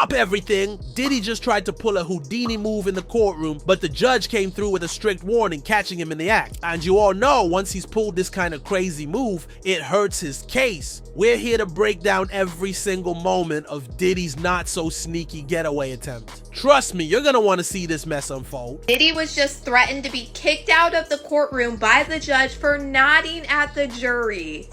Stop everything! Diddy just tried to pull a Houdini move in the courtroom, but the judge came through with a strict warning, catching him in the act. And you all know, once he's pulled this kind of crazy move, it hurts his case. We're here to break down every single moment of Diddy's not so sneaky getaway attempt. Trust me, you're gonna want to see this mess unfold. Diddy was just threatened to be kicked out of the courtroom by the judge for nodding at the jury.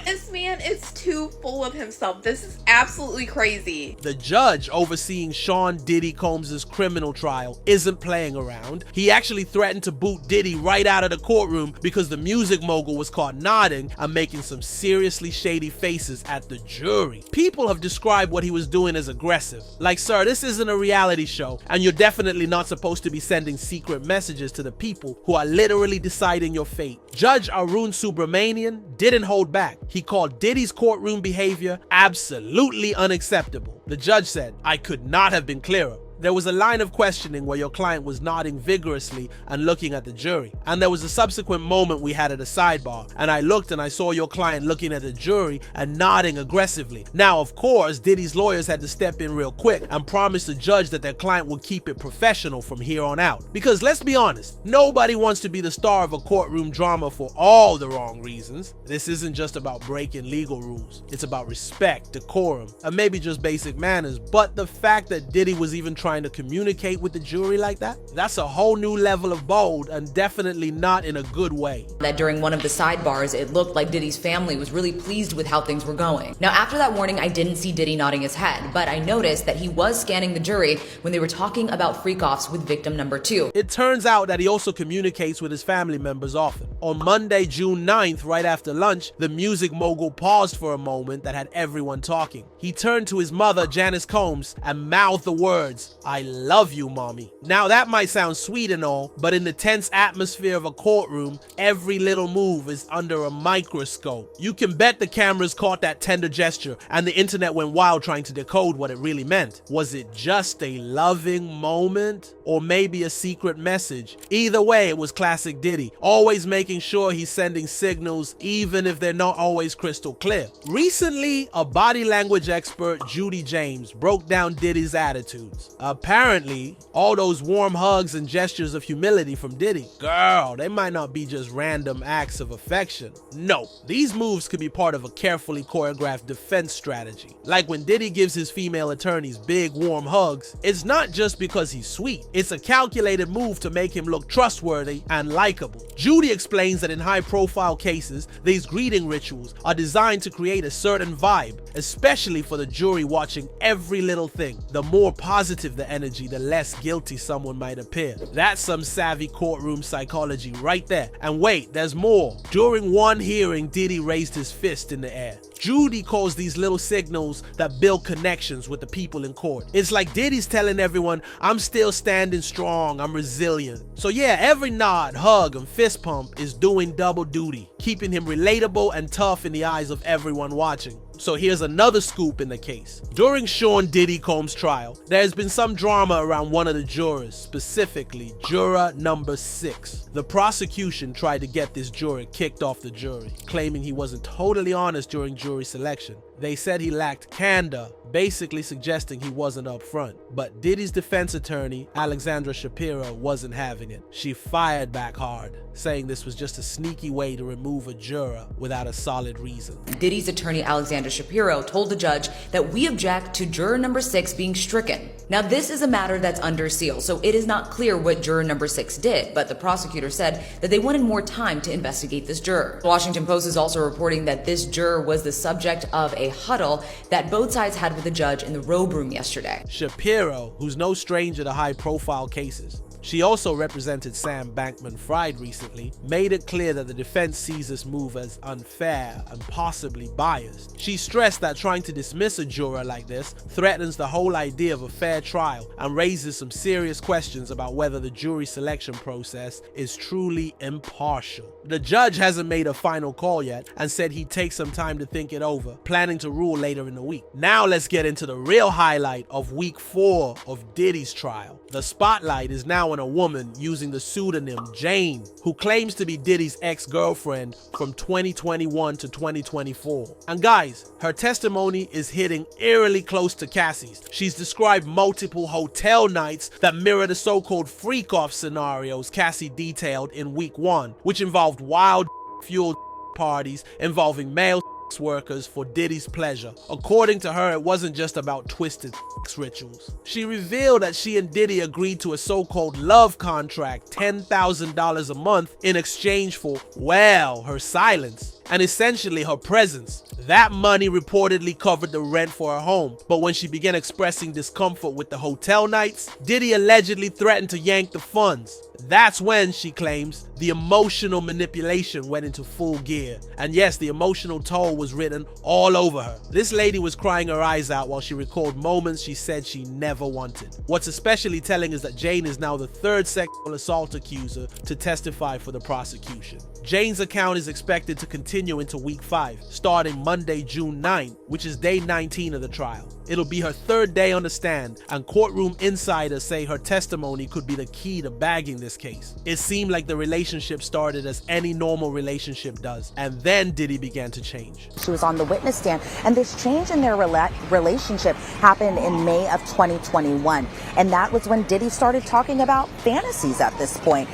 This man is too full of himself. This is absolutely crazy. The judge overseeing Sean Diddy Combs' criminal trial isn't playing around. He actually threatened to boot Diddy right out of the courtroom because the music mogul was caught nodding and making some seriously shady faces at the jury. People have described what he was doing as aggressive. Like, sir, this isn't a reality show, and you're definitely not supposed to be sending secret messages to the people who are literally deciding your fate. Judge Arun Subramanian didn't hold back. He called Diddy's courtroom behavior absolutely unacceptable. The judge said, "I could not have been clearer. There was a line of questioning where your client was nodding vigorously and looking at the jury. And there was a subsequent moment we had at a sidebar, and I looked and I saw your client looking at the jury and nodding aggressively. Now, of course, Diddy's lawyers had to step in real quick and promise the judge that their client would keep it professional from here on out. Because let's be honest, nobody wants to be the star of a courtroom drama for all the wrong reasons. This isn't just about breaking legal rules. It's about respect, decorum, and maybe just basic manners. But the fact that Diddy was even trying to communicate with the jury like that, that's a whole new level of bold, and definitely not in a good way. That during one of the sidebars, it looked like Diddy's family was really pleased with how things were going. Now, after that warning, I didn't see Diddy nodding his head, but I noticed that he was scanning the jury when they were talking about freak-offs with victim number 2. It turns out that he also communicates with his family members often. On Monday, June 9th, right after lunch, the music mogul paused for a moment that had everyone talking. He turned to his mother, Janice Combs, and mouthed the words, "I love you, mommy." Now that might sound sweet and all, but in the tense atmosphere of a courtroom, every little move is under a microscope. You can bet the cameras caught that tender gesture, and the internet went wild trying to decode what it really meant. Was it just a loving moment? Or maybe a secret message? Either way, it was classic Diddy, always making sure he's sending signals even if they're not always crystal clear. Recently, a body language expert, Judy James, broke down Diddy's attitudes. Apparently, all those warm hugs and gestures of humility from Diddy, girl, they might not be just random acts of affection. No, these moves could be part of a carefully choreographed defense strategy. Like when Diddy gives his female attorneys big warm hugs, it's not just because he's sweet. It's a calculated move to make him look trustworthy and likable. Judy explains that in high-profile cases, these greeting rituals are designed to create a certain vibe, especially for the jury watching every little thing. The more positive the energy, the less guilty someone might appear. That's some savvy courtroom psychology right there. And wait, there's more. During one hearing, Diddy raised his fist in the air. Judy calls these little signals that build connections with the people in court. It's like Diddy's telling everyone, I'm still standing strong, I'm resilient. So yeah, every nod, hug, and fist pump is doing double duty, keeping him relatable and tough in the eyes of everyone watching. So here's another scoop in the case. During Sean Diddy Combs' trial, there has been some drama around one of the jurors, specifically juror number 6. The prosecution tried to get this juror kicked off the jury, claiming he wasn't totally honest during jury selection. They said he lacked candor, basically suggesting he wasn't up front. But Diddy's defense attorney, Alexandra Shapiro, wasn't having it. She fired back hard, saying this was just a sneaky way to remove a juror without a solid reason. Diddy's attorney, Alexandra Shapiro, told the judge that we object to juror number 6 being stricken. Now, this is a matter that's under seal, so it is not clear what juror number 6 did, but the prosecutor said that they wanted more time to investigate this juror. The Washington Post is also reporting that this juror was the subject of a huddle that both sides had with the judge in the robe room yesterday. Shapiro, who's no stranger to high-profile cases, she also represented Sam Bankman-Fried recently, made it clear that the defense sees this move as unfair and possibly biased. She stressed that trying to dismiss a juror like this threatens the whole idea of a fair trial and raises some serious questions about whether the jury selection process is truly impartial. The judge hasn't made a final call yet and said he'd take some time to think it over, planning to rule later in the week. Now let's get into the real highlight of week 4 of Diddy's trial. The spotlight is now on on a woman using the pseudonym Jane, who claims to be Diddy's ex-girlfriend from 2021 to 2024. And guys, her testimony is hitting eerily close to Cassie's. She's described multiple hotel nights that mirror the so-called freak-off scenarios Cassie detailed in week 1, which involved wild fueled parties involving male workers for Diddy's pleasure. According to her, it wasn't just about twisted rituals. She revealed that she and Diddy agreed to a so-called love contract, $10,000 a month in exchange for, well, her silence and essentially her presence. That money reportedly covered the rent for her home, but when she began expressing discomfort with the hotel nights, Diddy allegedly threatened to yank the funds. That's when, she claims, the emotional manipulation went into full gear. And yes, the emotional toll was written all over her. This lady was crying her eyes out while she recalled moments she said she never wanted. What's especially telling is that Jane is now the 3rd sexual assault accuser to testify for the prosecution. Jane's account is expected to continue into week 5, starting Monday, June 9, which is day 19 of the trial. It'll be her 3rd day on the stand, and courtroom insiders say her testimony could be the key to bagging this case. It seemed like the relationship started as any normal relationship does, and then Diddy began to change. She was on the witness stand, and this change in their relationship happened in May of 2021, and that was when Diddy started talking about fantasies at this point.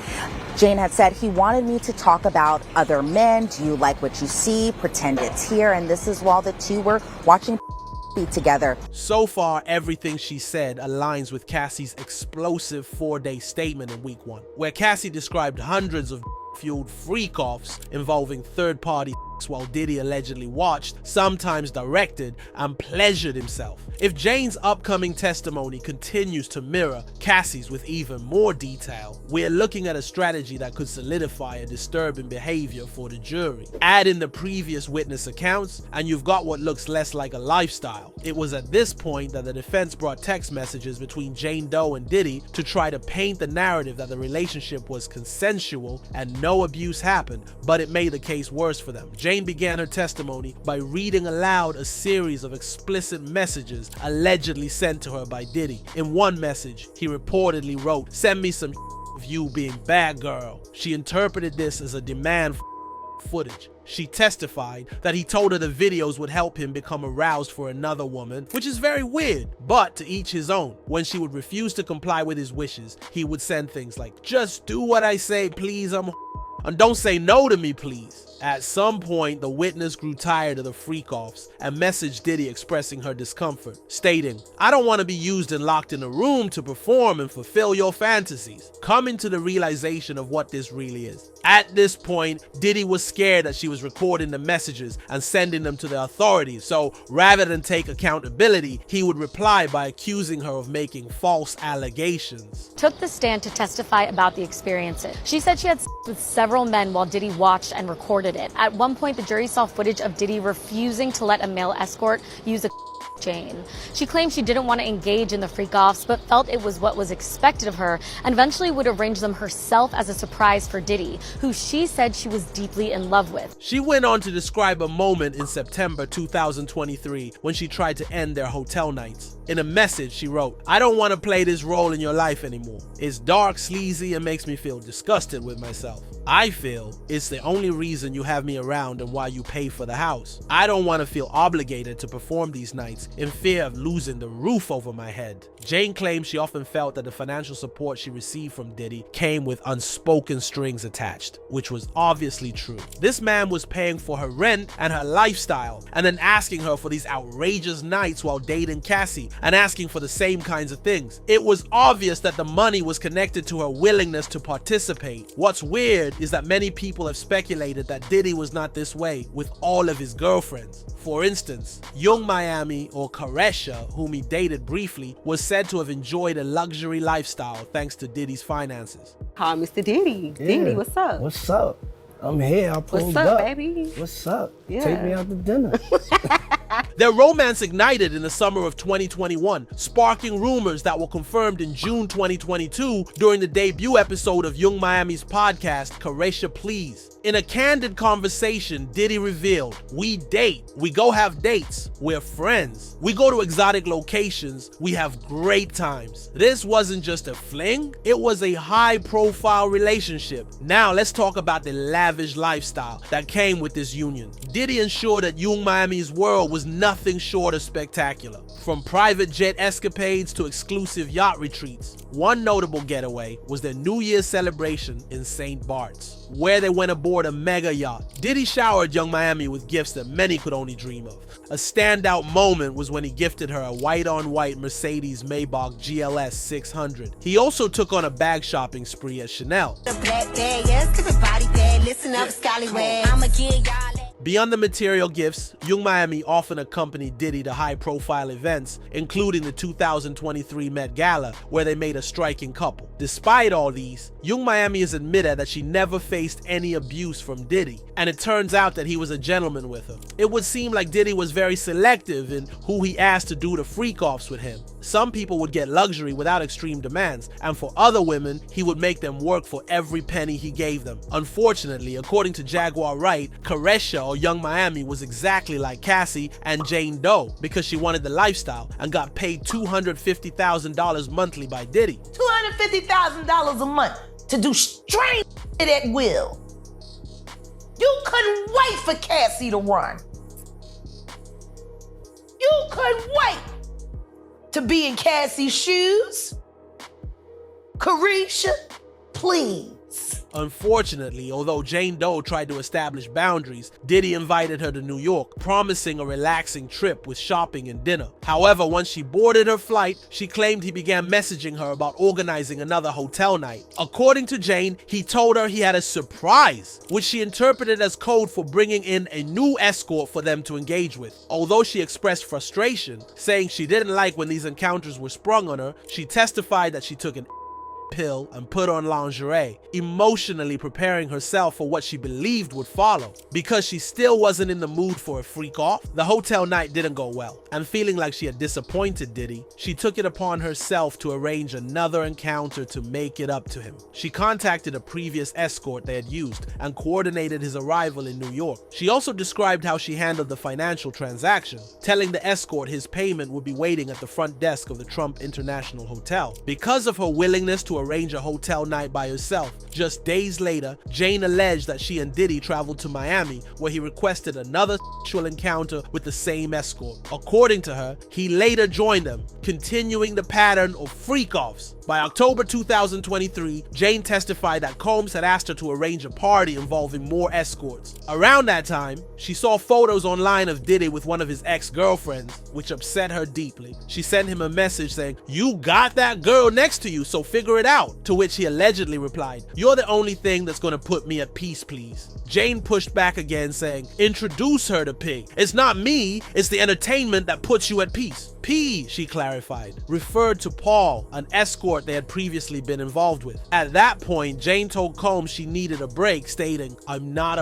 Jane had said, he wanted me to talk about other men. Do you like what you see? Pretend it's here. And this is while the two were watching together. So far, everything she said aligns with Cassie's explosive 4-day statement in week 1, where Cassie described hundreds of fueled freak-offs involving third-party while Diddy allegedly watched, sometimes directed, and pleasured himself. If Jane's upcoming testimony continues to mirror Cassie's with even more detail, we're looking at a strategy that could solidify a disturbing behavior for the jury. Add in the previous witness accounts, and you've got what looks less like a lifestyle. It was at this point that the defense brought text messages between Jane Doe and Diddy to try to paint the narrative that the relationship was consensual and no abuse happened, but it made the case worse for them. Jane began her testimony by reading aloud a series of explicit messages allegedly sent to her by Diddy. In one message, he reportedly wrote, "Send me some of you being bad girl." She interpreted this as a demand for footage. She testified that he told her the videos would help him become aroused for another woman, which is very weird, but to each his own. When she would refuse to comply with his wishes, he would send things like, "Just do what I say, please, and don't say no to me, please." At some point, the witness grew tired of the freak-offs and messaged Diddy expressing her discomfort, stating, "I don't want to be used and locked in a room to perform and fulfill your fantasies," coming to the realization of what this really is. At this point, Diddy was scared that she was recording the messages and sending them to the authorities, so rather than take accountability, he would reply by accusing her of making false allegations. Took the stand to testify about the experiences. She said she had sex with several men while Diddy watched and recorded it. At one point, the jury saw footage of Diddy refusing to let a male escort use a Jane. She claimed she didn't want to engage in the freak-offs, but felt it was what was expected of her, and eventually would arrange them herself as a surprise for Diddy, who she said she was deeply in love with. She went on to describe a moment in September 2023 when she tried to end their hotel nights. In a message, she wrote, "I don't want to play this role in your life anymore. It's dark, sleazy, and makes me feel disgusted with myself. I feel it's the only reason you have me around and why you pay for the house. I don't want to feel obligated to perform these nights in fear of losing the roof over my head." Jane claims she often felt that the financial support she received from Diddy came with unspoken strings attached, which was obviously true. This man was paying for her rent and her lifestyle, and then asking her for these outrageous nights while dating Cassie, and asking for the same kinds of things. It was obvious that the money was connected to her willingness to participate. What's weird is that many people have speculated that Diddy was not this way with all of his girlfriends. For instance, Young Miami, or Karesha, whom he dated briefly, was said to have enjoyed a luxury lifestyle thanks to Diddy's finances. Hi, Mr. Diddy. Yeah. Diddy, what's up? What's up? I'm here. I pulled What's up, up. baby? What's up? Yeah. Take me out to dinner. Their romance ignited in the summer of 2021, sparking rumors that were confirmed in June 2022 during the debut episode of Young Miami's podcast, Caresha Please. In a candid conversation, Diddy revealed, "We date, we go have dates, we're friends, we go to exotic locations, we have great times. This wasn't just a fling, it was a high-profile relationship." Now let's talk about the lavish lifestyle that came with this union. Diddy ensured that Young Miami's world was nothing short of spectacular. From private jet escapades to exclusive yacht retreats, one notable getaway was their New Year's celebration in St. Bart's, where they went aboard a mega yacht. Diddy showered Young Miami with gifts that many could only dream of. A standout moment was when he gifted her a white-on-white Mercedes Maybach GLS 600. He also took on a bag shopping spree at Chanel. Beyond the material gifts, Young Miami often accompanied Diddy to high-profile events, including the 2023 Met Gala, where they made a striking couple. Despite all these, Young Miami has admitted that she never faced any abuse from Diddy, and it turns out that he was a gentleman with her. It would seem like Diddy was very selective in who he asked to do the freak-offs with him. Some people would get luxury without extreme demands, and for other women, he would make them work for every penny he gave them. Unfortunately, according to Jaguar Wright, Caresha or Young Miami was exactly like Cassie and Jane Doe because she wanted the lifestyle and got paid $250,000 monthly by Diddy. $250,000 a month to do strange shit at will. You couldn't wait for Cassie to run. You couldn't wait to be in Cassie's shoes. Caresha, please. Unfortunately, although Jane Doe tried to establish boundaries, Diddy invited her to New York, promising a relaxing trip with shopping and dinner. However, once she boarded her flight, she claimed he began messaging her about organizing another hotel night. According to Jane, he told her he had a surprise, which she interpreted as code for bringing in a new escort for them to engage with. Although she expressed frustration, saying she didn't like when these encounters were sprung on her, she testified that she took an pill and put on lingerie, emotionally preparing herself for what she believed would follow. Because she still wasn't in the mood for a freak off, the hotel night didn't go well, and feeling like she had disappointed Diddy, she took it upon herself to arrange another encounter to make it up to him. She contacted a previous escort they had used and coordinated his arrival in New York. She also described how she handled the financial transaction, telling the escort his payment would be waiting at the front desk of the Trump International Hotel. Because of her willingness to arrange a hotel night by herself, just days later, Jane alleged that she and Diddy traveled to Miami, where he requested another sexual encounter with the same escort. According to her, he later joined them, continuing the pattern of freak-offs. By October 2023, Jane testified that Combs had asked her to arrange a party involving more escorts. Around that time, she saw photos online of Diddy with one of his ex-girlfriends, which upset her deeply. She sent him a message saying, "You got that girl next to you, so figure it out," to which he allegedly replied, "You're the only thing that's gonna put me at peace, please." Jane pushed back again, saying, "Introduce her to Pig. It's not me, it's the entertainment that puts you at peace." P, she clarified, referred to Paul, an escort they had previously been involved with. At that point, Jane told Combs she needed a break, stating, I'm not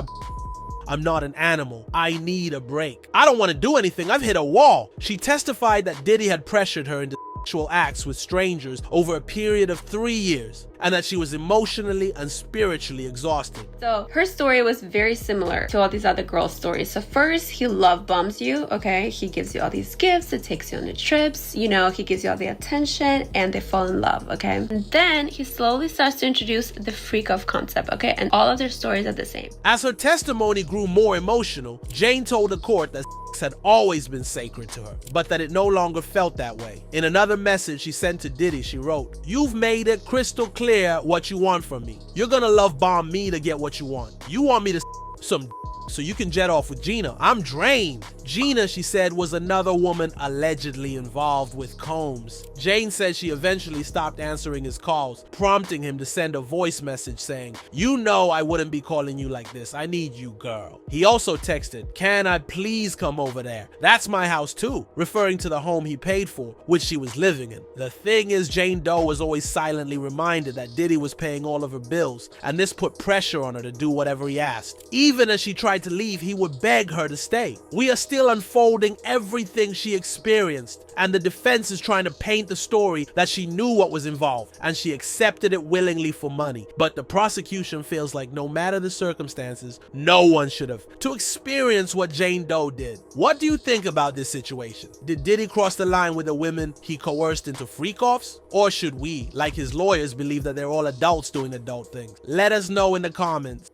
an animal. I need a break. I don't want to do anything. I've hit a wall." She testified that Diddy had pressured her into sexual acts with strangers over a period of 3 years, and that she was emotionally and spiritually exhausted. So her story was very similar to all these other girls' stories. So first, he love bombs you, okay? He gives you all these gifts, it takes you on the trips, you know, he gives you all the attention, and they fall in love, okay? And then he slowly starts to introduce the freak-off concept, okay? And all of their stories are the same. As her testimony grew more emotional, Jane told the court that sex had always been sacred to her, but that it no longer felt that way. In another message she sent to Diddy, she wrote, "You've made it crystal clear what you want from me. You're gonna love bomb me to get what you want. You want me to some so you can jet off with Gina. I'm drained. Gina, she said, was another woman allegedly involved with Combs. Jane said she eventually stopped answering his calls, prompting him to send a voice message saying, "You know I wouldn't be calling you like this. I need you, girl." He also texted, "Can I please come over there? That's my house too," referring to the home he paid for, which she was living in. The thing is, Jane Doe was always silently reminded that Diddy was paying all of her bills, and this put pressure on her to do whatever he asked. Even as she tried to leave, he would beg her to stay. We are still unfolding everything she experienced, and the defense is trying to paint the story that she knew what was involved, and she accepted it willingly for money. But the prosecution feels like no matter the circumstances, no one should have to experience what Jane Doe did. What do you think about this situation? Did Diddy cross the line with the women he coerced into freak-offs? Or should we, like his lawyers, believe that they're all adults doing adult things? Let us know in the comments.